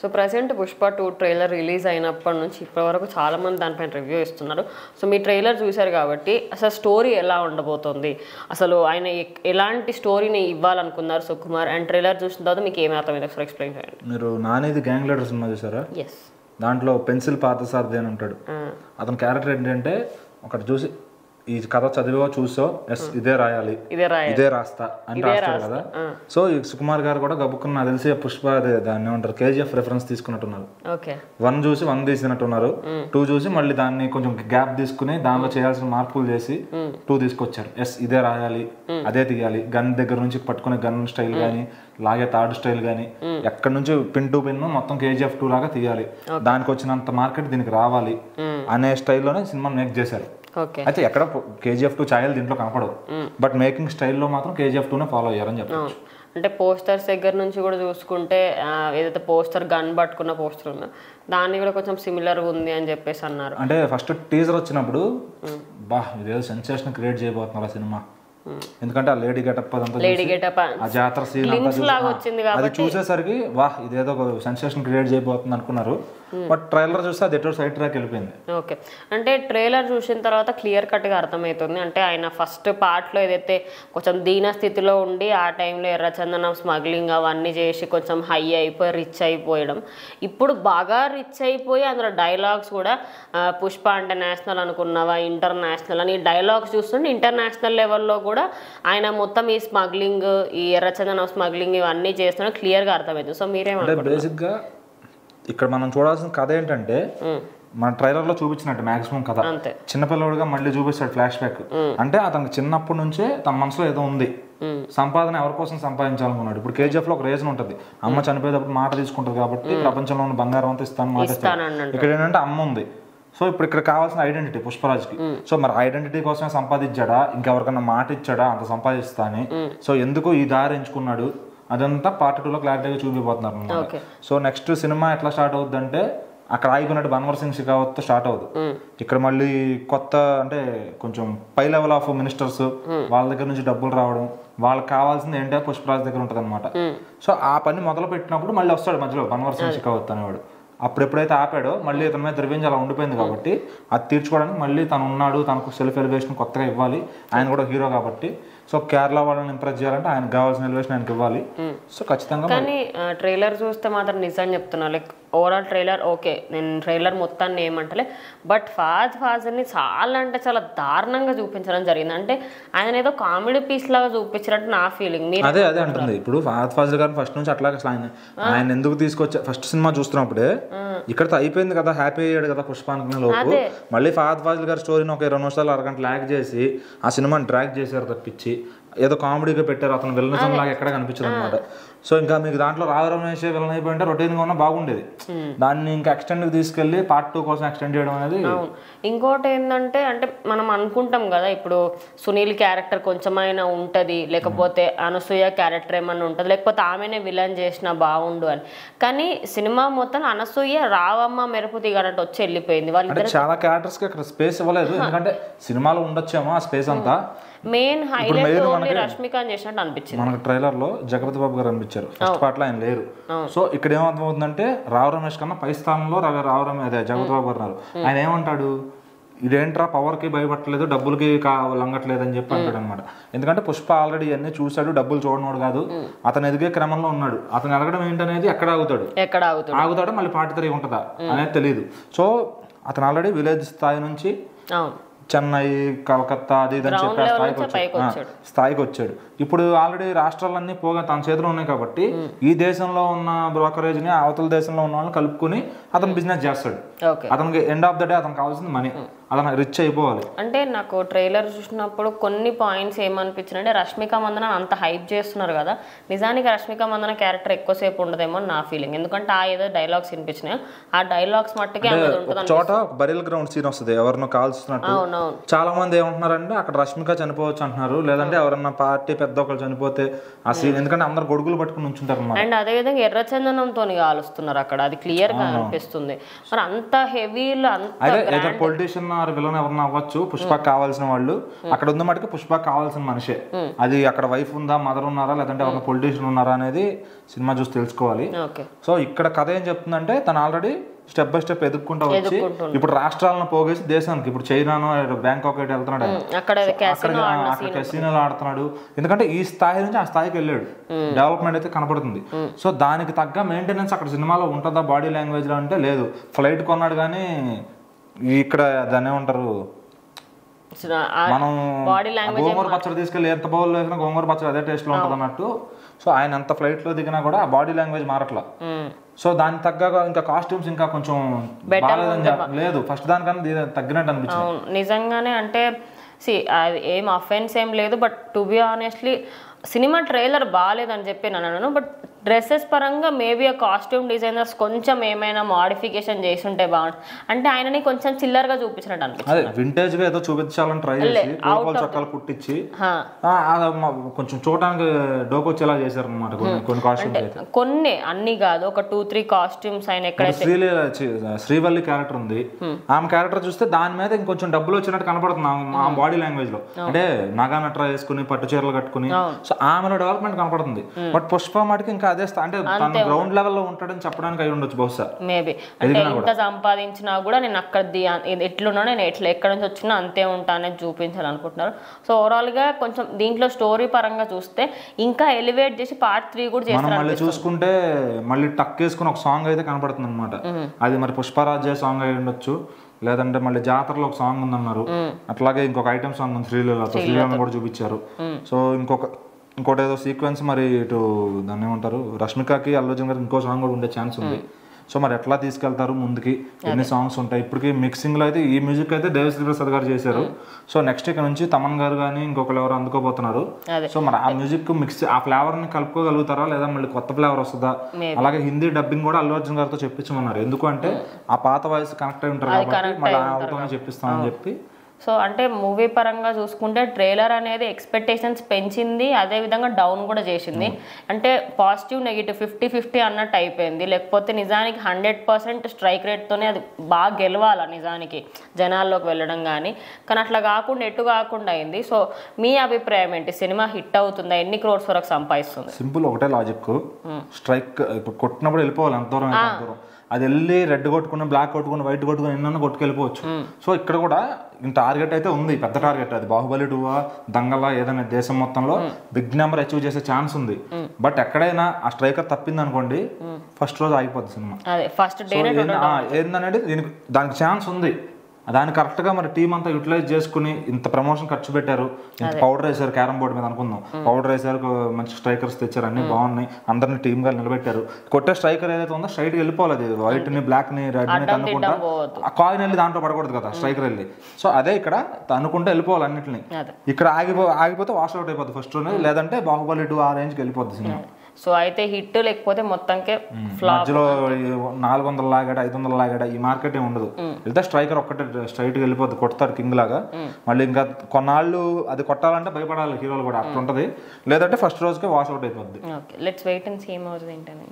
So present Pushpa 2 trailer release అయినప్పటి నుంచి ఇప్పటివరకు చాలామంది దానిపైన రివ్యూ ఇస్తున్నారు. సో మీ ట్రైలర్ చూశారు కాబట్టి అసలు స్టోరీ ఎలా ఉండబోతుంది, అసలు ఆయన ఎలాంటి స్టోరీని ఇవ్వాలనుకున్నారు సుకుమార్, అండ్ ట్రైలర్ చూసిన తర్వాత మీకు ఏమి అర్థమైంది ఒకసారి ఎక్స్ప్లెయిన్ చేయండి. మీరు నానేది గ్యాంగ్ లీడర్ సినిమా చూసారా? ఎస్. దాంట్లో పెన్సిల్ పార్థసారథి అని ఉంటాడు. అతని క్యారెక్టర్ ఏంటంటే ఒకటి చూసి ఈ కథ చదివో చూసో ఎస్ ఇదే రాయాలి, ఇదే రాస్తా అని రాస్తాడు కదా. సో ఈ సుకుమార్ గారు కూడా గబుక్కున్న నాకు తెలిసి పుష్ప దాన్ని ఏమంటారు KGF రెఫరెన్స్ తీసుకున్నట్టున్నారు. 1 చూసి 1 తీసినట్టున్నారు. 2 చూసి మళ్ళీ దాన్ని కొంచెం గ్యాప్ తీసుకుని దానిలో చేయాల్సిన మార్పులు చేసి 2 తీసుకొచ్చారు. ఎస్ ఇదే రాయాలి, అదే తీయాలి, గన్ దగ్గర నుంచి పట్టుకునే గన్ స్టైల్ కానీ లాగే థర్డ్ స్టైల్ కానీ ఎక్కడి నుంచి పిన్ టు పిన్ మొత్తం KGF 2 లాగా తీయాలి, దానికి వచ్చినంత మార్కెట్ దీనికి రావాలి అనే స్టైల్లోనే సినిమా మేక్ చేశారు. అయితే ఎక్కడ KGF 2 ఛాయలు దీంట్లో కనపడవు, బట్ మేకింగ్ స్టైల్లో మాత్రం KGF 2 ఫాలో అయ్యారని చెప్పచ్చు. అంటే పోస్టర్స్ దగ్గర నుంచి కూడా చూసుకుంటే ఏదైతే పోస్టర్ గన్ పట్టుకున్న పోస్టర్ ఉందో దాన్ని కూడా కొంచెం సిమిలర్గా ఉంది అని చెప్పేసి అన్నారు. అంటే ఫస్ట్ టీజర్ వచ్చినప్పుడు ఇదేదో సెన్సేషన్ క్రియేట్ చేయబోతున్నారు ఆ సినిమా, ఎందుకంటే ఆ లేడీ గెటప్ అదంతా ఆ జాతర సీన్ అది చూసేసరికి ఇదేదో సెన్సేషన్ క్రియేట్ చేయబోతుంది అనుకున్నారు. బట్ ట్రైలర్ చూస్తే అది ఎటో సైడ్ ట్రాక్ వెళ్ళిపోయింది. ఓకే, అంటే ట్రైలర్ చూసిన తర్వాత క్లియర్ కట్గా అర్థమవుతుంది. అంటే ఆయన ఫస్ట్ పార్ట్లో ఏదైతే కొంచెం దీన స్థితిలో ఉండి ఆ టైంలో ఎర్రచందనం స్మగ్లింగ్ అవన్నీ చేసి కొంచెం హై అయిపోయి రిచ్ అయిపోయడం, ఇప్పుడు బాగా రిచ్ అయిపోయి అందులో డైలాగ్స్ కూడా పుష్ప అంటే నేషనల్ అనుకున్నావా ఇంటర్నేషనల్ అని డైలాగ్స్ చూస్తుంటే ఇంటర్నేషనల్ లెవెల్లో కూడా ఆయన మొత్తం ఈ స్మగ్లింగ్ ఈ ఎర్రచందనం స్మగ్లింగ్ ఇవన్నీ చేస్తున్నా క్లియర్గా అర్థమవుతుంది. సో మీరేమంటే బేసిక్గా ఇక్కడ మనం చూడాల్సిన కథ ఏంటంటే మన ట్రైలర్లో చూపించినట్టు మాక్సిమం కథ చిన్నపిల్లడుగా మళ్ళీ చూపిస్తాడు ఫ్లాష్ బ్యాక్. అంటే అతనికి చిన్నప్పటి నుంచే తన మనసులో ఏదో ఉంది, సంపాదన ఎవరి కోసం సంపాదించాలనుకున్నాడు. ఇప్పుడు KGF లో ఒక రీజన్ ఉంటుంది, అమ్మ చనిపోయేటప్పుడు మాట తీసుకుంటుంది కాబట్టి ప్రపంచంలో ఉన్న బంగారం అంతా ఇస్తాను మాట ఇస్తాను. ఇక్కడ ఏంటంటే అమ్మ ఉంది. సో ఇప్పుడు ఇక్కడ కావాల్సిన ఐడెంటిటీ పుష్పరాజ్కి. సో మరి ఐడెంటిటీ కోసమే సంపాదించాడా, ఇంకెవరికన్నా మాట ఇచ్చాడా అంత సంపాదిస్తా అని? సో ఎందుకు ఈ దారి ఎంచుకున్నాడు అదంతా పార్ట్ 2లో క్లారిటీగా చూపిపోతున్నారు అన్నమాట. సో నెక్స్ట్ సినిమా ఎట్లా స్టార్ట్ అవుద్ది అంటే అక్కడ ఆగిపోయినట్టు బన్వర్ సింగ్ షెకావత్తో స్టార్ట్ అవుతుంది. ఇక్కడ మళ్ళీ కొత్త అంటే కొంచెం పై లెవెల్ ఆఫ్ మినిస్టర్స్ వాళ్ళ దగ్గర నుంచి డబ్బులు రావడం, వాళ్ళకి కావాల్సింది ఏంటో పుష్పరాజ్ దగ్గర ఉంటుంది అనమాట. సో ఆ పని మొదలు పెట్టినప్పుడు మళ్ళీ వస్తాడు మధ్యలో బన్వర్ సింగ్ షెకావత్ అనేవాడు. అప్పుడు ఎప్పుడైతే ఆపాడో మళ్ళీ ఇతని మీద రివెంజ్ అలా ఉండిపోయింది కాబట్టి అది తీర్చుకోవడానికి మళ్ళీ తను ఉన్నాడు, తనకు సెల్ఫ్ ఎలివేషన్ కొత్తగా ఇవ్వాలి, ఆయన కూడా హీరో కాబట్టి. సో కేరళ వాళ్ళని ఇంప్రెస్ చేయాలంటే ఆయనకు కావాల్సిన ఎలివేషన్ ఆయనకి ఇవ్వాలి. సో ఖచ్చితంగా. కానీ ట్రైలర్ చూస్తే మాత్రం నిజం చెప్తున్నా, లైక్ ఓవరాల్ ట్రైలర్ ఓకే, నేను ట్రైలర్ మొత్తాన్ని ఏమంటలే, బట్ ఫాజ్ని చాలా అంటే చాలా దారుణంగా చూపించడం జరిగింది. అంటే ఆయన ఏదో కామెడీ పీస్ లాగా చూపించినట్టు నా ఫీలింగ్. అదే అంటుంది. ఇప్పుడు ఫాజ్ గారిని ఫస్ట్ నుంచి అట్లా ఆయన ఎందుకు తీసుకొచ్చా, ఫస్ట్ సినిమా చూస్తున్నప్పుడే ఇక్కడతో అయిపోయింది కదా, హ్యాపీ అయ్యాడు కదా పుష్ప అనుకునే లోపు మళ్ళీ ఫాజ్ గారి స్టోరీని ఒక 20 నిమిషాలు అరగంట ల్యాగ్ చేసి ఆ సినిమాని డ్రాగ్ చేశారు తప్పించి ఏదో కామెడీగా పెట్టారు. అతను విలనిజం లాగా ఎక్కడ కనిపించదు అనమాట. సో ఇంకా మీకు దాంట్లో రావు రమేష్ విలన్ అయిపోయింటే రొటీన్గా ఉన్నా బాగుండేది. దాన్ని ఇంకా ఎక్స్టెండ్కి తీసుకెళ్ళి పార్ట్ 2 కోసం ఎక్స్టెండ్ చేయడం అనేది. ఇంకోటి ఏంటంటే అంటే మనం అనుకుంటాం కదా, ఇప్పుడు సునీల్ క్యారెక్టర్ కొంచెమైనా ఉంటుంది, లేకపోతే అనసూయ క్యారెక్టర్ ఏమన్నా ఉంటుంది, లేకపోతే ఆమెనే విలన్ చేసినా బాగుండు అని. కానీ సినిమా మొత్తం అనసూయ రావమ్మ మెరుపు దిగనట్టు వచ్చి వెళ్ళిపోయింది. వాళ్ళు చాలా క్యారెక్టర్స్కి అక్కడ స్పేస్ ఇవ్వలేదు, ఎందుకంటే సినిమాలో ఉండొచ్చేమో ఆ స్పేస్ అంతా. మెయిన్ హైలైట్ ఓన్లీ రష్మిక చేసినట్టు అనిపించింది. మనకు ట్రైలర్ లో జగపతి బాబు గారు అనిపించారు, ఫస్ట్ పార్ట్ లో ఆయన లేరు. సో ఇక్కడ ఏమర్థమవుతుందంటే రావు రమేష్ కన్నా పై స్థానంలో జగపతి బాబు గారు ఉన్నారు. ఆయన ఏమంటాడు, ఇదేంట్రా పవర్ కి భయపడలేదు, డబ్బులకి లంగట్లేదు అని చెప్పి అంటాడు అనమాట. ఎందుకంటే పుష్ప ఆల్రెడీ అన్ని చూశాడు, డబ్బులు చూడనోడు కాదు, అతను ఎదిగే క్రమంలో ఉన్నాడు. అతను ఎదగడం ఏంటనేది ఎక్కడ ఆగుతాడు మళ్ళీ పార్ట్ 3 ఉంటుందా అనేది తెలియదు. సో అతను ఆల్రెడీ విలేజ్ స్థాయి నుంచి చెన్నై కలకత్తా అది ఇదని చెప్పి స్థాయికి వచ్చాడు. ఇప్పుడు ఆల్రెడీ రాష్ట్రాలన్నీ పోగా తన చేతిలో ఉన్నాయి కాబట్టి ఈ దేశంలో ఉన్న బ్రోకరేజ్ ని అవతల దేశంలో ఉన్న వాళ్ళని కలుపుకొని అతను బిజినెస్ చేస్తాడు. అతనికి ఎండ్ ఆఫ్ ద డే అతను కావాల్సింది మనీ, అతను రిచ్ అయిపోవాలి. అంటే నాకు ట్రైలర్ చూసినప్పుడు కొన్ని పాయింట్స్ ఏమనిపించినంటే రష్మిక మందన అంత హైప్ చేస్తున్నారు కదా, నిజానికి రష్మిక మందన క్యారెక్టర్ ఎక్కువసేపు ఉండదేమో నా ఫీలింగ్. ఎందుకంటే ఆ ఏదో డైలాగ్స్ వినిపించినాయి, ఆ డైలాగ్స్ మట్టుకే చోట బరియల్ గ్రౌండ్ సీన్ వస్తుంది, ఎవరినో కాల్స్తున్నట్టు. చాలా మంది ఏమంటున్నారంటే అక్కడ రష్మిక చనిపోవచ్చు అంటున్నారు, లేదంటే ఎవరన్నా పార్టీ పెద్ద ఒకళ్ళు చనిపోతే ఆ సీన్, ఎందుకంటే అందరు గొడుగులు పట్టుకుని ఉంచుంటారు అన్నమాట. అండ్ అదే విధంగా ఎర్రచందనంతో కాలుస్తున్నారు అక్కడ, అది క్లియర్ గా అనిపిస్తుంది. మరి అంత హెవీలో అంత పొలిటీషియన్ ఆర్ విలన్ ఎవరన్నా అవ్వచ్చు, పుష్పకి కావాల్సిన వాళ్ళు. అక్కడ ఉంది మటుకు పుష్పకి కావాల్సిన మనిషే. అది అక్కడ వైఫ్ ఉందా, మదర్ ఉన్నారా, లేదంటే ఒక పొలిటీషియన్ ఉన్నారా అనేది సినిమా చూసి తెలుసుకోవాలి. సో ఇక్కడ కథ ఏం చెప్తుందంటే తను ఆల్రెడీ స్టెప్ బై స్టెప్ ఎదుక్కుంటా వచ్చి ఇప్పుడు రాష్ట్రాలను పోగేసి దేశానికి ఇప్పుడు చైనాను బ్యాంకాక్ అయితే వెళ్తున్నాడు, అక్కడ కెసినోలు ఆడుతున్నాడు. ఎందుకంటే ఈ స్థాయి నుంచి ఆ స్థాయికి వెళ్ళాడు, డెవలప్మెంట్ అయితే కనపడుతుంది. సో దానికి తగ్గ మెయింటెనెన్స్ అక్కడ సినిమాలో ఉంటుందా బాడీ లాంగ్వేజ్ లో అంటే లేదు. ఫ్లైట్ కొన్నాడు కానీ ఇక్కడ దాన్ని ఏమంటారు, మనం గోంగూర పచ్చడి తీసుకెళ్ళి ఎంత బౌల్ వేసినా గోంగూర పచ్చడి అదే టేస్ట్ లో ఉంటుంది అన్నట్టు. సో ఆయన ఎంత ఫ్లైట్ లో దిగినా కూడా బాడీ లాంగ్వేజ్ మారట్లా. సో దానికి తగ్గగా ఇంకా కాస్ట్యూమ్స్ ఇంకా కొంచెం లేదు, ఫస్ట్ దానికన్నా తగ్గినట్టు అనిపించింది నిజంగానే. అంటే ఏం అఫెన్స్ ఏం లేదు, but to be honestly cinema trailer బాగాలేదని చెప్పి నేను అన్నాను. బట్ డ్రెస్సెస్ పరంగా మేబీ ఆ కాస్ట్యూమ్ డిజైనర్స్ కొంచెం ఏమైనా మాడిఫికేషన్ చేసి ఉంటే బాగుంటుంది. అంటే ఆయనని కొంచెం చిల్లరగా చూపించినట్టు అనిపిస్తుంది. వింటేజ్ గా ఏదో చూపించాలని ట్రై చేసి చొక్కాలు కుట్టించి కొంచెం చూడడానికి డోకొచ్చేలా చేశారు అనమాట కొన్ని కాస్ట్యూమ్స్. కొన్ని అన్ని కాదు, ఒక 2-3 కాస్ట్యూమ్స్ ఆయన ఎక్కడైతే శ్రీవల్లి క్యారెక్టర్ ఉంది, ఆమె క్యారెక్టర్ చూస్తే దాని మీద ఇంకొంచెం డబ్బులు వచ్చినట్టు కనపడుతుంది ఆ బాడీ లాంగ్వేజ్ లో. అంటే నగా నట్రా వేసుకుని పట్టు చీరలు కట్టుకుని, సో ఆమెలో డెవలప్మెంట్ కనపడుతుంది. బట్ పుష్ప మాటకి ఇంకా అదే అంటే తన గ్రౌండ్ లెవెల్ లో ఉంటాడని చెప్పడానికి అయి ఉండొచ్చు బహుశా. మేబీ అంటే ఎంత సంపాదించినా కూడా నేను అక్కడ ఎట్లున్నా నేను ఎక్కడి నుంచి వచ్చినా అంతే ఉంటానని చూపించాలనుకుంటున్నారు. సో ఓవరాల్ గా కొంచెం దీంట్లో స్టోరీ పరంగా చూస్తే ఇంకా ఎలివేట్ చేసి పార్ట్ 3 కూడా చేస్తారు. మళ్ళీ చూసుకుంటే మళ్ళీ టక్ వేసుకుని ఒక సాంగ్ అయితే కనపడుతుంది అనమాట. అది మరి పుష్పరాజ్ సాంగ్ అయి ఉండొచ్చు, లేదంటే మళ్ళీ జాతరలో ఒక సాంగ్ ఉందన్నారు. అట్లాగే ఇంకొక ఐటమ్ సాంగ్ ఉంది శ్రీలీలను కూడా చూపించారు. సో ఇంకోటి ఏదో సీక్వెన్స్ మరి ఇటు దాన్ని ఏమంటారు, రష్మికకి అల్లు అర్జున్ గారికి ఇంకో సాంగ్ కూడా ఉండే ఛాన్స్ ఉంది. సో మరి ఎట్లా తీసుకెళ్తారు ముందుకి, ఎన్ని సాంగ్స్ ఉంటాయి. ఇప్పటికి మిక్సింగ్ లో అయితే ఈ మ్యూజిక్ అయితే దేవిశ్రీ ప్రసాద్ గారు చేశారు. సో నెక్స్ట్ ఇక్కడ నుంచి తమన్ గారు కానీ ఇంకొకరు ఎవరు అందుకోబోతున్నారు. సో మరి ఆ మ్యూజిక్ మిక్స్ ఆ ఫ్లేవర్ ని కలుపుకోగలుగుతారా, లేదా మళ్ళీ కొత్త ఫ్లేవర్ వస్తుందా. అలాగే హిందీ డబ్బింగ్ కూడా అల్లు అర్జున్ గారితో చెప్పించమన్నారు. ఎందుకంటే ఆ పాత వాయిస్ కనెక్ట్ అయి ఉంటారు కాబట్టి మళ్ళీ ఆవిడతోనే చెప్పిస్తామని చెప్పి. సో అంటే మూవీ పరంగా చూసుకుంటే ట్రైలర్ అనేది ఎక్స్పెక్టేషన్స్ పెంచింది, అదేవిధంగా డౌన్ కూడా చేసింది. అంటే పాజిటివ్ నెగిటివ్ 50-50 అన్నట్టు అయిపోయింది. లేకపోతే నిజానికి 100% స్ట్రైక్ రేట్తోనే అది బాగా గెలవాలి నిజానికి జనాల్లోకి వెళ్ళడం కానీ అట్లా కాకుండా ఎటు కాకుండా అయింది. సో మీ అభిప్రాయం ఏంటి, సినిమా హిట్ అవుతుందా, ఎన్ని క్రోర్స్ వరకు సంపాదిస్తుంది? సింపుల్ ఒకటే లాజిక్, స్ట్రైక్ ఇప్పుడు కొట్టినప్పుడు వెళ్ళిపోవాలి ఎంత దూరం ఎంత దూరం. అది వెళ్ళి రెడ్ కొట్టుకుని బ్లాక్ కొట్టుకుని వైట్ కొట్టుకుని ఎన్నో కొట్టుకెళ్ళిపోవచ్చు. సో ఇక్కడ కూడా టార్గెట్ అయితే ఉంది, పెద్ద టార్గెట్. అది బాహుబలి 2 దంగలా ఏదైనా దేశం మొత్తంలో బిగ్ నెంబర్ అచీవ్ చేసే ఛాన్స్ ఉంది. బట్ ఎక్కడైనా ఆ స్ట్రైకర్ తప్పింది అనుకోండి, ఫస్ట్ రోజు ఆగిపోద్ది సినిమా. ఏందనేది దానికి ఛాన్స్ ఉంది. దాన్ని కరెక్ట్గా మరి టీం అంతా యూటిలైజ్ చేసుకుని ఇంత ప్రమోషన్ ఖర్చు పెట్టారు, ఇంత పౌడర్ వేసారు క్యారమ్ బోర్డు మీద అనుకుందాం, పౌడర్ వేసారు, మంచి స్ట్రైకర్స్ తెచ్చారు, అన్ని బాగున్నాయి, అందరిని టీమ్ గా నిలబెట్టారు. కొట్టే స్ట్రైకర్ ఏదైతే ఉందో స్ట్రైట్ వెళ్ళిపోవాలి. అది వైట్ ని బ్లాక్ ని రెడ్ ని అనుకుంటా ఆ కాయిన్ వెళ్ళి దాంట్లో పడకూడదు కదా స్ట్రైకర్ వెళ్ళి. సో అదే ఇక్కడ అనుకుంటే వెళ్ళిపోవాలి అన్నింటిని. ఇక్కడ ఆగిపోతే వాష్ అవుట్ అయిపోతుంది ఫస్ట్ రోజు, లేదంటే బాహుబలి 2 ఆ రేంజ్కి వెళ్ళిపోద్ది సినిమా. సో అయితే హిట్ లేకపోతే మొత్తంకే మధ్యలో 400 లాగాడ 500 లాగాడ ఈ మార్కెట్ ఏమి ఉండదు. వెళ్తే స్ట్రైకర్ ఒక్కటే స్ట్రైట్ గా వెళ్ళిపోద్ది, కొడతాడు కింగ్ లాగా. మళ్ళీ ఇంకా కొన్నాళ్ళు అది కొట్టాలంటే భయపడాలి హీరోలు కూడా, అట్లా ఉంటది. లేదంటే ఫస్ట్ రోజుకే వాష్ అవుట్ అయిపోద్ది. Let's wait and see more ఏంటని.